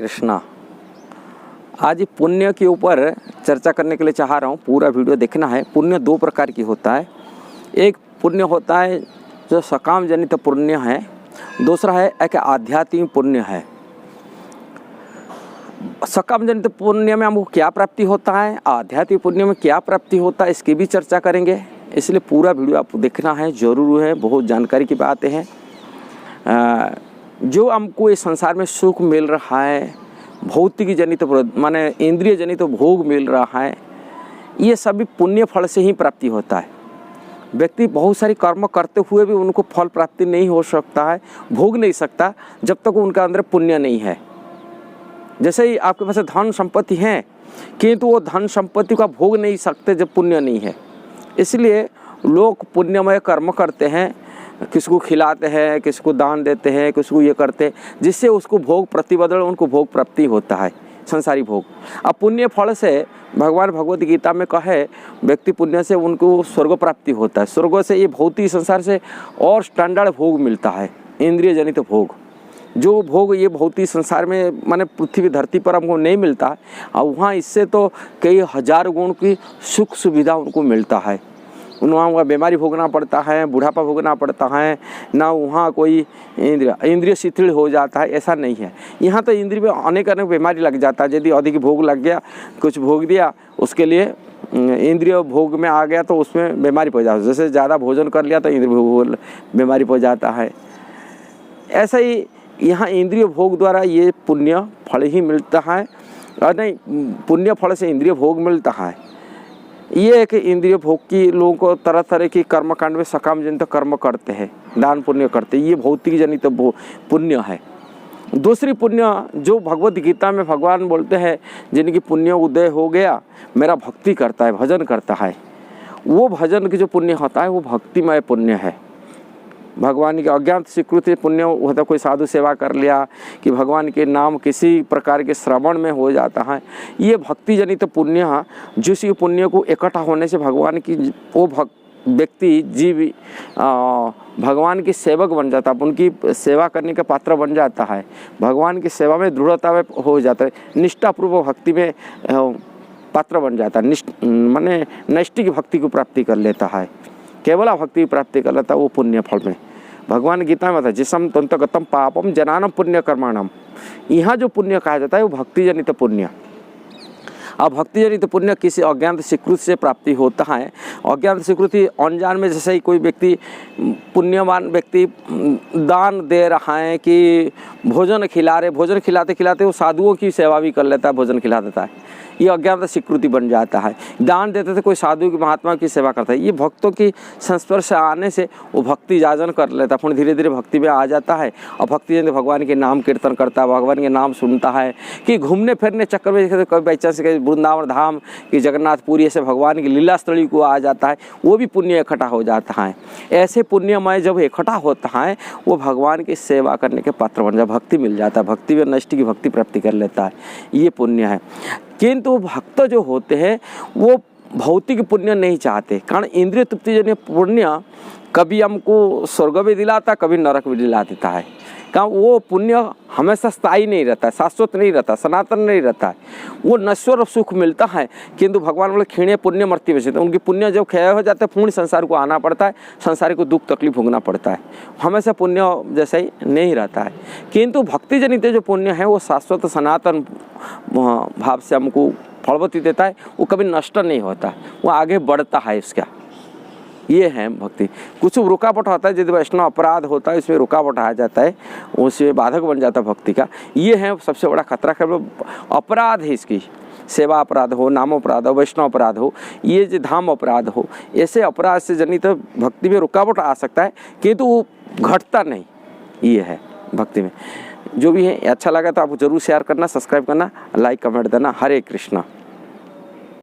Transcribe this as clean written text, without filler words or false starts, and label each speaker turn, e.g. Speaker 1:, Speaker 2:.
Speaker 1: कृष्णा। आज पुण्य के ऊपर चर्चा करने के लिए चाह रहा हूँ। पूरा वीडियो देखना है। पुण्य दो प्रकार की होता है। एक पुण्य होता है जो सकाम जनित पुण्य है, दूसरा है एक आध्यात्मिक पुण्य है। सकाम जनित पुण्य में हमको क्या प्राप्ति होता है, आध्यात्मिक पुण्य में क्या प्राप्ति होता है, इसकी भी चर्चा करेंगे। इसलिए पूरा वीडियो आपको देखना है, जरूर है। बहुत जानकारी की बातें हैं। जो हमको इस संसार में सुख मिल रहा है, भौतिक जनित माने इंद्रिय जनित भोग मिल रहा है, ये सभी पुण्य फल से ही प्राप्ति होता है। व्यक्ति बहुत सारी कर्म करते हुए भी उनको फल प्राप्ति नहीं हो सकता है, भोग नहीं सकता जब तक उनका अंदर पुण्य नहीं है। जैसे ही आपके पास धन संपत्ति है, किंतु वो धन संपत्ति का भोग नहीं सकते जब पुण्य नहीं है। इसलिए लोग पुण्यमय कर्म करते हैं, किसको खिलाते हैं, किसको दान देते हैं, किसको ये करते हैं, जिससे उसको भोग प्रतिबदल उनको भोग प्राप्ति होता है, संसारी भोग। अब पुण्य फल से भगवान भगवत गीता में कहे व्यक्ति पुण्य से उनको स्वर्ग प्राप्ति होता है। स्वर्ग से ये भौतिक संसार से और स्टैंडर्ड भोग मिलता है, इंद्रिय जनित भोग। जो भोग ये भौतिक संसार में माने पृथ्वी धरती पर हमको नहीं मिलता है, और वहाँ इससे तो कई हजार गुण की सुख सुविधा उनको मिलता है। वहाँ बीमारी भोगना पड़ता है, बुढ़ापा भोगना पड़ता है ना, वहाँ कोई इंद्रिय शिथिल हो जाता है, ऐसा नहीं है। यहाँ तो इंद्रिय में अनेक बीमारी लग जाता है। यदि अधिक भोग लग गया, कुछ भोग दिया, उसके लिए इंद्रिय भोग में आ गया तो उसमें बीमारी पड़ जाता है। जैसे ज़्यादा भोजन कर लिया तो इंद्रिय भोग बीमारी पड़ जाता है। ऐसा ही यहाँ इंद्रिय भोग द्वारा ये पुण्य फल ही मिलता है, और नहीं पुण्य फल से इंद्रिय भोग मिलता है। ये एक इंद्रिय भोग की लोगों को तरह तरह की कर्मकांड में सकाम जनित कर्म करते हैं, दान पुण्य करते हैं, ये भौतिक जनित पुण्य है। दूसरी पुण्य जो भगवत गीता में भगवान बोलते हैं, जिनकी पुण्य उदय हो गया, मेरा भक्ति करता है, भजन करता है, वो भजन की जो पुण्य होता है वो भक्तिमय पुण्य है। भगवान के अज्ञात स्वीकृति पुण्य होता, कोई साधु सेवा कर लिया कि भगवान के नाम किसी प्रकार के श्रवण में हो जाता है, ये भक्ति जनित पुण्य। जिस पुण्य को इकट्ठा होने से भगवान की वो व्यक्ति जीव भगवान की सेवक बन जाता है, उनकी सेवा करने का पात्र बन जाता है, भगवान की सेवा में दृढ़ता में हो जाता है, निष्ठापूर्वक भक्ति में पात्र बन जाता है, माने नैष्ठिक भक्ति को प्राप्ति कर लेता है, केवल भक्ति प्राप्ति कर लेता है वो पुण्य फल में। भगवान गीता में बताया जिसम तंतगतम पापम जनानम पुण्य कर्माणम। यहाँ जो पुण्य कहा जाता है वो भक्ति जनित पुण्य। अब भक्ति जनित पुण्य किसी अज्ञात स्वीकृति से प्राप्ति होता है। अज्ञात स्वीकृति अनजान में, जैसे ही कोई व्यक्ति पुण्यवान व्यक्ति दान दे रहा है कि भोजन खिला रहे, भोजन खिलाते खिलाते वो साधुओं की सेवा भी कर लेता है, भोजन खिला देता है, ये अज्ञात स्वीकृति बन जाता है। दान देते थे, कोई साधु की महात्मा की सेवा करता है, ये भक्तों की संस्पर्श आने से वो भक्ति जाजन कर लेता है, फिर धीरे धीरे भक्ति में आ जाता है और भक्ति जन भगवान के नाम कीर्तन करता है, भगवान के नाम सुनता है। कि घूमने फिरने चक्कर में कभी बाई चांस वृंदावन धाम कि जगन्नाथपुरी ऐसे भगवान की लीला स्थली को आ जाता है, वो भी पुण्य इकट्ठा हो जाता है। ऐसे पुण्यमय जब इकट्ठा होता है वो भगवान की सेवा करने के पात्र बन जाता है, भक्ति मिल जाता है, भक्ति में नष्ट की भक्ति प्राप्ति कर लेता है, ये पुण्य है। किंतु भक्त जो होते हैं वो भौतिक पुण्य नहीं चाहते, कारण इंद्रिय तृप्ति जन्य पुण्य कभी हमको स्वर्ग भी दिलाता, कभी नरक भी दिला देता है। कारण वो पुण्य हमेशा स्थायी नहीं रहता है, शाश्वत नहीं रहता, सनातन नहीं रहता है, वो नश्वर सुख मिलता है। किंतु भगवान बोले क्षीणे पुण्य मर्त्य वैसे, उनकी पुण्य जब क्षय हो जाता है पूर्ण संसार को आना पड़ता है, संसार को दुख तकलीफ भोगना पड़ता है, हमेशा पुण्य जैसा ही नहीं रहता है। किंतु भक्ति जनित जो पुण्य है वो शाश्वत सनातन भाव से हमको फलवती देता है, वो कभी नष्ट नहीं होता, वो आगे बढ़ता है इसका। ये है भक्ति। कुछ रुकावट होता है, यदि वैष्णव अपराध होता है इसमें रुकावट आ जाता है, उसमें बाधक बन जाता है भक्ति का। ये है सबसे बड़ा खतरा है, अपराध है इसकी, सेवा अपराध हो, नाम अपराध हो, वैष्णव अपराध हो, ये जो धाम अपराध हो, ऐसे अपराध से जनित भक्ति में रुकावट आ सकता है, किंतु वो घटता नहीं। ये है भक्ति में। जो भी है अच्छा लगा तो आप जरूर शेयर करना, सब्सक्राइब करना, लाइक कमेंट देना। हरे कृष्णा।